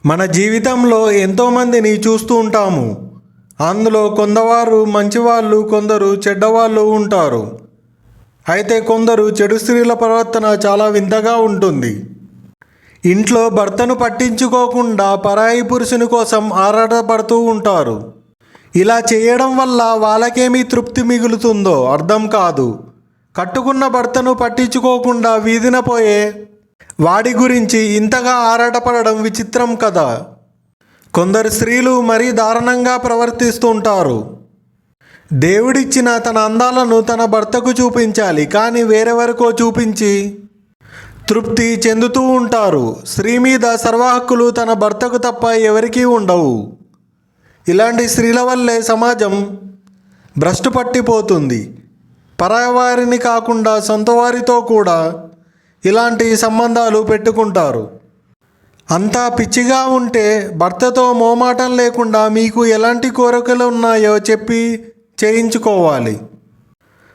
మన జీవితంలో ఎంతోమందిని చూస్తూ ఉంటాము. అందులో కొందరు మంచివాళ్ళు, కొందరు చెడ్డవాళ్ళు ఉంటారు. అయితే కొందరు చెడు స్త్రీల ప్రవర్తన చాలా వింతగా ఉంటుంది. ఇంట్లో భర్తను పట్టించుకోకుండా పరాయి పురుషుని కోసం ఆరాటపడుతూ ఉంటారు. ఇలా చేయడం వల్ల వాళ్ళకేమీ తృప్తి మిగులుతుందో అర్థం కాదు. కట్టుకున్న భర్తను పట్టించుకోకుండా వీధిన పోయే వాడి గురించి ఇంతగా ఆరాటపడడం విచిత్రం కదా. కొందరు స్త్రీలు మరీ దారుణంగా ప్రవర్తిస్తుంటారు. దేవుడిచ్చిన తన అందాలను తన భర్తకు చూపించాలి, కానీ వేరెవరికో చూపించి తృప్తి చెందుతూ ఉంటారు. స్త్రీ మీద సర్వ హక్కులు తన భర్తకు తప్ప ఎవరికీ ఉండవు. ఇలాంటి స్త్రీల వల్లే సమాజం భ్రష్టు పట్టిపోతుంది. పరాయి వారిని కాకుండా సొంత వారితో కూడా ఇలాంటి సంబంధాలు పెట్టుకుంటారు. అంతా పిచ్చిగా ఉంటే భర్తతో మోమాటం లేకుండా మీకు ఎలాంటి కోరికలు ఉన్నాయో చెప్పి చేయించుకోవాలి.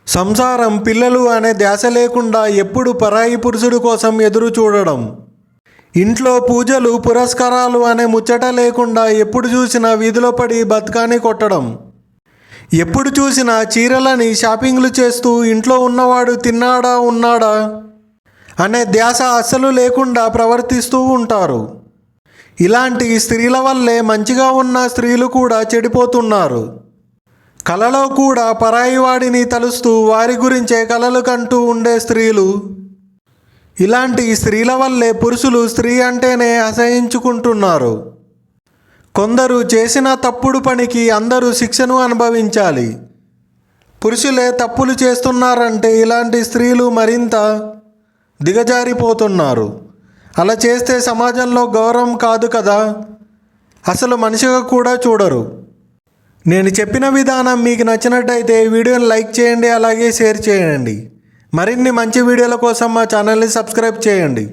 సంసారం, పిల్లలు అనే ధ్యాస లేకుండా ఎప్పుడు పరాయి పురుషుడి కోసం ఎదురు చూడడం. ఇంట్లో పూజలు, పురస్కారాలు అనే ముచ్చట లేకుండా ఎప్పుడు చూసినా వీధిలో పడి బతుకాని కొట్టడం. ఎప్పుడు చూసినా చీరలని షాపింగ్లు చేస్తూ ఇంట్లో ఉన్నవాడు తిన్నాడా ఉన్నాడా అనే ధ్యాస అస్సలు లేకుండా ప్రవర్తిస్తూ ఉంటారు. ఇలాంటి స్త్రీల వల్లే మంచిగా ఉన్న స్త్రీలు కూడా చెడిపోతున్నారు. కలలో కూడా పరాయి వాడిని తలుస్తూ వారి గురించే కలలు కంటూ ఉండే స్త్రీలు. ఇలాంటి స్త్రీల వల్లే పురుషులు స్త్రీ అంటేనే అసహించుకుంటున్నారు. కొందరు చేసిన తప్పుడు పనికి అందరూ శిక్షను అనుభవించాలి. పురుషులే తప్పులు చేస్తున్నారంటే ఇలాంటి స్త్రీలు మరింత దిగజారిపోతున్నారు. అలా చేస్తే సమాజంలో గౌరవం కాదు కదా, అసలు మనిషిగా కూడా చూడరు. నేను చెప్పిన విధానం మీకు నచ్చినట్టయితే వీడియోని లైక్ చేయండి, అలాగే షేర్ చేయండి. మరిన్ని మంచి వీడియోల కోసం మా ఛానల్ని సబ్స్క్రైబ్ చేయండి.